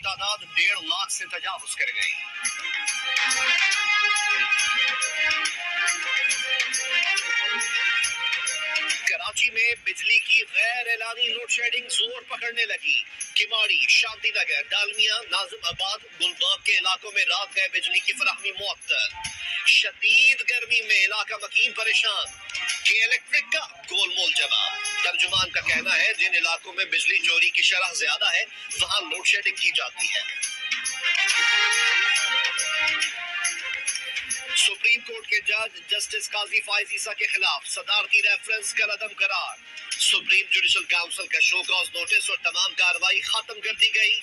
تعداد 1.5 लाख से तजावुज कर गई। कराची में बिजली की गैर एलानी लोड शेडिंग जोर पकड़ने लगी। किमाड़ी, शांति नगर, डालमिया, नाजिम आबाद, गुलबर्ग के इलाकों में रात गए बिजली की फराहमी मुअत्तल। शदीद गर्मी में इलाका मकीन परेशान। के इलेक्ट्रिक का गोलमोल जवाब। तर्जुमान का कहना है जिन इलाकों में बिजली चोरी की शरह ज्यादा है वहां लोड शेडिंग की जाती है। सुप्रीम कोर्ट के जज जस्टिस काजी फाइज ईसा के खिलाफ सदारती रेफरेंस का अदम करार। सुप्रीम जुडिशल काउंसिल का शो कॉज नोटिस और तमाम कार्रवाई खत्म कर दी गई।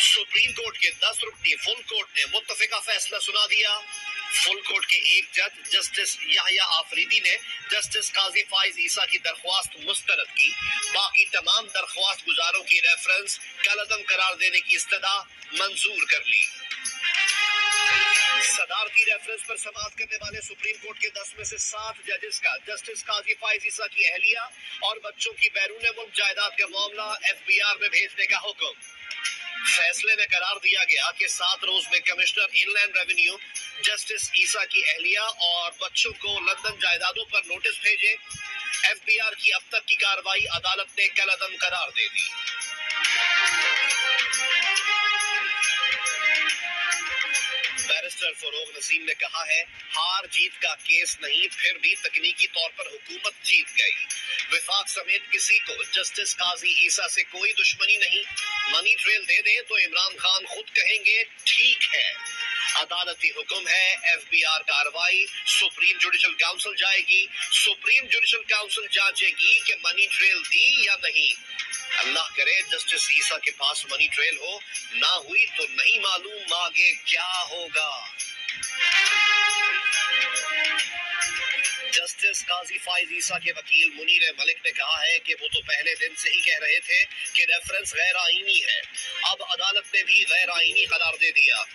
सुप्रीम कोर्ट के 10 रुकनी फुल कोर्ट ने मुत्तफिका फैसला सुना दिया। फुल कोर्ट के एक जज जस्टिस याहिया आफरीदी ने जस्टिस काजी फाइज ईसा की दरख्वास्त मुस्तरद की। बाकी तमाम दरख्वास्त गुजारों की रेफरेंस कलअदम करार देने की इस्तदा मंजूर कर ली। सदारती रेफरेंस पर समाअत करने वाले सुप्रीम कोर्ट के 10 में से 7 जजेस का जस्टिस काजी फाइज ईसा की अहलिया और बच्चों की बैरून मुल्क जायदाद का मामला FBI में भेजने का हुक्म। फैसले में करार दिया गया कि 7 रोज में कमिश्नर इनलैंड रेवेन्यू जस्टिस ईसा की अहलिया और बच्चों को लंदन जायदादों पर नोटिस भेजे। FBI की अब तक की कार्रवाई अदालत ने कलअदम करार दे दी। बैरिस्टर फरोग नसीम ने कहा है हार जीत का केस नहीं, फिर भी तकनीकी तौर पर हुकूमत जीत गई। विफाक समेत किसी को जस्टिस काजी ईसा से कोई दुश्मनी नहीं। मनी ट्रेल दे दें तो इमरान खान खुद कहेंगे ठीक है। अदालती हुक्म है FBI कार्रवाई सुप्रीम जुडिशल काउंसिल जाएगी। सुप्रीम जुडिशल काउंसिल जांचेगी कि मनी ट्रेल दी या नहीं। अल्लाह करे जस्टिस ईसा के पास मनी ट्रेल हो, ना हुई तो नहीं मालूम आगे क्या होगा। जस्टिस काजी फाइज ईसा के वकील मुनीर मलिक ने कहा है कि वो तो पहले दिन से ही कह रहे थे कि रेफरेंस गैर आईनी है। अब अदालत ने भी गैर आईनी करार दे दिया।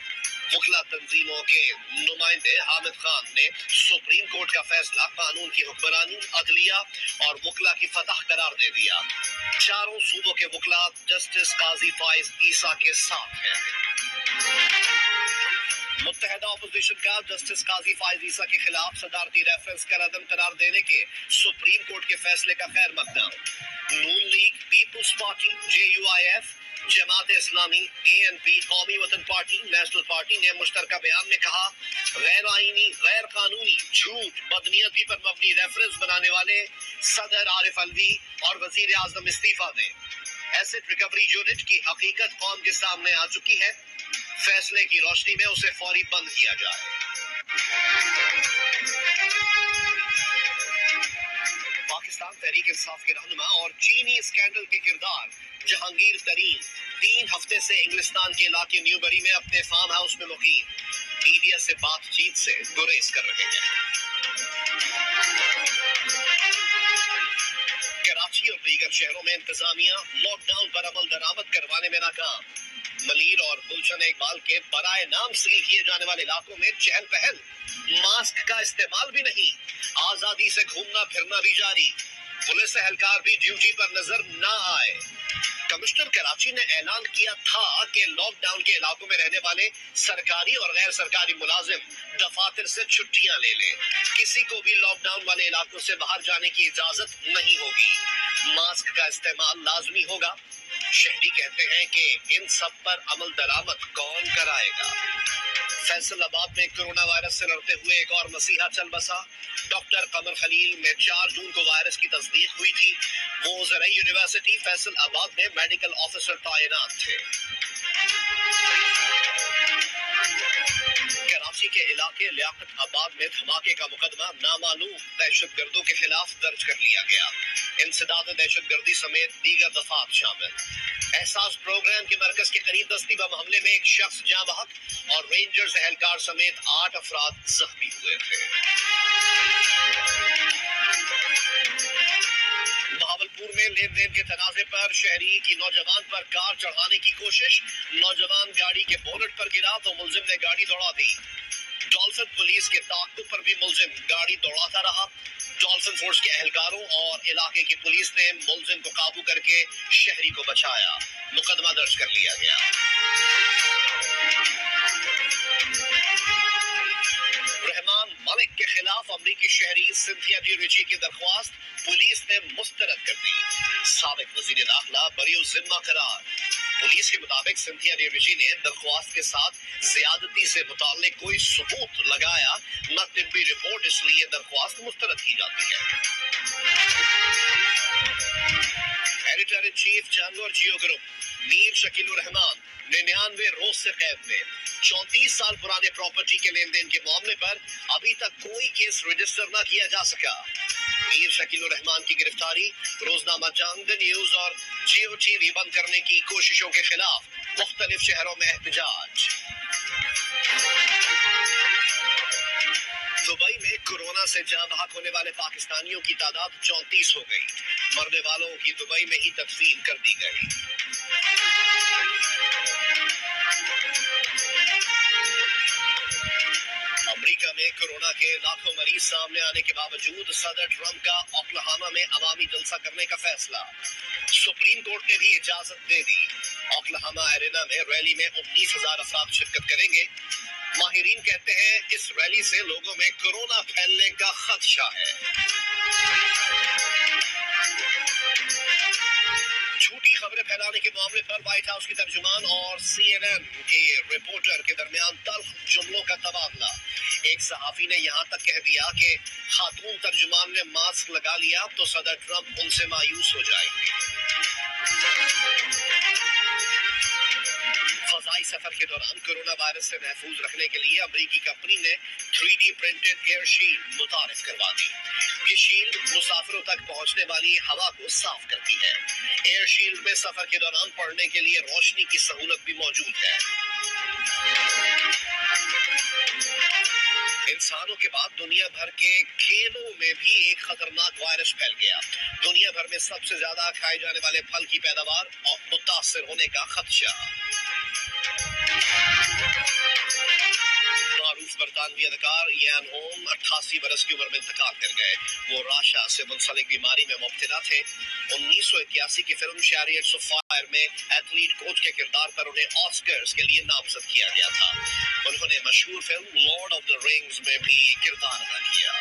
वकला तंजीमों के नुमाइंदे हामिद खान ने सुप्रीम कोर्ट का फैसला कानून की हुक्मरानी, अदलिया और वकला की फतह करार दे दिया। चारों सूबों के वकला जस्टिस काजी फाइज ईसा के साथ हैं। मुत्तहदा अपोजिशन का जस्टिस काजी फाइज ईसा के खिलाफ सदारती रेफरेंस का अदम करार देने के सुप्रीम कोर्ट के फैसले का खैर मकदम। नून league, people's party, JUIF, Jamaat Islami, ANP, कौमी वतन पार्टी, नेशनल पार्टी ने मुश्तरका बयान में कहा गैर आईनी, गैर कानूनी, झूठ, बदनीयती पर मबनी रेफरेंस बनाने वाले सदर आरिफ अलवी और वजीर आजम इस्तीफा दें। एसेट रिकवरी यूनिट की हकीकत कौम के सामने आ चुकी है। फैसले की रोशनी में उसे फौरी बंद किया जाए। पाकिस्तान तहरीक इंसाफ के रहनुमा और चीनी स्कैंडल के किरदार जहांगीर तरीन 3 हफ्ते से इंग्लिस्तान के इलाके न्यूबरी में अपने फार्म हाउस में मुकीम मीडिया से बातचीत से गुरेज कर रहे हैं। कराची और दीगर शहरों में इंतजामिया लॉकडाउन पर अमल दरामद करवाने में नाकाम। मलीर और गुलशन इकबाल के बराए नाम सील किए जाने वाले इलाकों में चहल पहल। मास्क का इस्तेमाल भी नहीं, आजादी से घूमना फिरना भी जारी। पुलिस एहलकार भी ड्यूटी पर नजर न आए। कमिश्नर कराची ने ऐलान किया था कि लॉकडाउन के इलाकों में रहने वाले सरकारी और गैर सरकारी मुलाजिम दफातर से छुट्टियां ले लें। किसी को भी लॉकडाउन वाले इलाकों से बाहर जाने की इजाजत नहीं होगी। मास्क का इस्तेमाल लाजमी होगा। शहरी कहते हैं कि इन सब पर अमल दरामद कौन कराएगा। फैसलाबाद में कोरोना वायरस से लड़ते हुए एक और मसीहा चल बसा। डॉक्टर कमर खलील में 4 जून को वायरस की तस्दीक हुई थी। वो ज़राई यूनिवर्सिटी फैसलाबाद में मेडिकल ऑफिसर तैनात थे। कराची के इलाके लियाकत आबाद में धमाके का मुकदमा नामालूम दहशतगर्दों के खिलाफ दर्ज कर लिया गया। इंसदाद दहशतगर्दी समेत दीगर दफात शामिल। एहसास प्रोग्राम के मरकज के करीब दस्ती बम हमले में एक शख्स जाँ बहक और रेंजर्स एहलकार समेत 8 अफराद जख्मी हुए थे। बहावलपुर में लेन देन के तनाजे पर शहरी की नौजवान पर कार चढ़ाने की कोशिश। नौजवान गाड़ी के बोनट पर गिरा तो मुलजिम ने गाड़ी दौड़ा दी। डॉल्सन पुलिस के ताक़ुब पर भी मुलजिम गाड़ी दौड़ाता रहा। डॉल्सन फोर्स के एहलकारों और इलाके की पुलिस ने मुलजिम को काबू करके शहरी को बचाया। मुकदमा दर्ज कर लिया गया। रहमान मलिक के खिलाफ अमरीकी शहरी सिंथिया डी रिची की दरख्वास्त पुलिस ने मुस्तरद कर दी। साबिक वजीर दाखिला बरी जिम्मा करार। पुलिस के मुताबिक सिंथिया डी रिची ने दरख्वास्त के साथ ज्यादती से मुताल्लिक कोई सबूत लगाया न तिब्बी रिपोर्ट, इसलिए दरख्वास्त मुस्तरद की जाती है। एडिटर इन चीफ जंग और जियो ग्रुप मीर शकील रहमान 99 रोज से कैद में। 34 साल पुराने प्रॉपर्टी के लेन देन के मामले पर अभी तक कोई केस रजिस्टर न किया जा सका। मीर शकील रहमान की गिरफ्तारी, रोजनामा जंग, द न्यूज और जियो टीवी बंद करने की कोशिशों के खिलाफ मुख्तलिफ शहरों में एहतजाज। दुबई में कोरोना से जान बहक होने वाले पाकिस्तानियों की तादाद 34 हो गई। मरने वालों की दुबई में ही तदफीन कर दी गई। अमेरिका में कोरोना के लाखों मरीज सामने आने के बावजूद सदर ट्रंप का ओक्लाहोमा में अवामी जलसा करने का फैसला। सुप्रीम कोर्ट ने भी इजाजत दे दी। ओक्लाहोमा एरेना में रैली में 19,000 अफराद शिरकत करेंगे। माहिरीन कहते हैं इस रैली से लोगों में कोरोना फैलने का खदशा है। झूठी खबरें फैलाने के मामले पर व्हाइट हाउस की तर्जुमान और CNN के रिपोर्टर के दरमियान तल्ख जुमलों का तबादला। एक सहाफी ने यहां तक कह दिया कि खातून तर्जुमान ने मास्क लगा लिया तो सदर ट्रंप उनसे मायूस हो जाएंगे। फजाई सफर के दौरान कोरोना वायरस से महफूज रखने के लिए अमेरिकी कंपनी ने 3D प्रिंटेड एयर शील्ड मुतारिफ करवा दी। ये शील्ड मुसाफिरों तक पहुंचने वाली हवा को साफ करती है। एयर शील्ड में सफर के दौरान पढ़ने के लिए रोशनी की सहूलत भी मौजूद है। इंसानों के बाद दुनिया भर के केलों में भी एक खतरनाक वायरस फैल गया। दुनिया भर में सबसे ज्यादा खाए जाने वाले फल की पैदावार और मुतासर होने का खदशा। मारूफ बरतानवी अदाकार इयान होम 88 बरस की उम्र में इंतकाल कर गए। वो राशा से मुंसलिक बीमारी में मुब्तला थे। 1981 की फिल्म चैरियट्स ऑफ फायर में एथलीट कोच के किरदार पर उन्हें ऑस्कर्स के लिए नामजद किया गया था। उन्होंने मशहूर film Lord of the rings में भी किरदार अदा किया।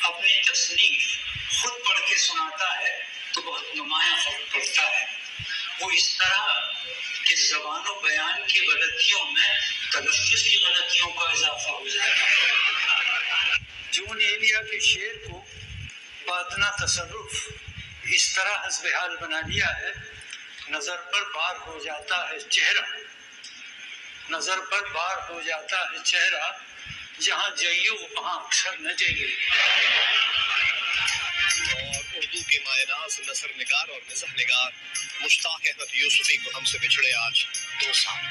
अपनी तसनीफ खुद पढ़ के सुनाता है तो बहुत नुमायां फर्क पड़ता है। वो इस तरह कि ज़बान और बयान की गलतियों में तलफ़्फ़ुज़ की गलतियों का इजाफा हो जाता है। जून एलिया के शेर को बादना तसर्रुफ इस तरह हस्ब हाल बना लिया है, नजर पर बार हो जाता है चेहरा, नजर पर बार हो जाता है चेहरा, जहाँ जइयो वहाँ अक्सर न जइए। और उर्दू के मायनाज नसर निगार और मिज़ाह निगार मुश्ताक अहमद यूसुफी को हमसे बिछड़े आज 2 साल।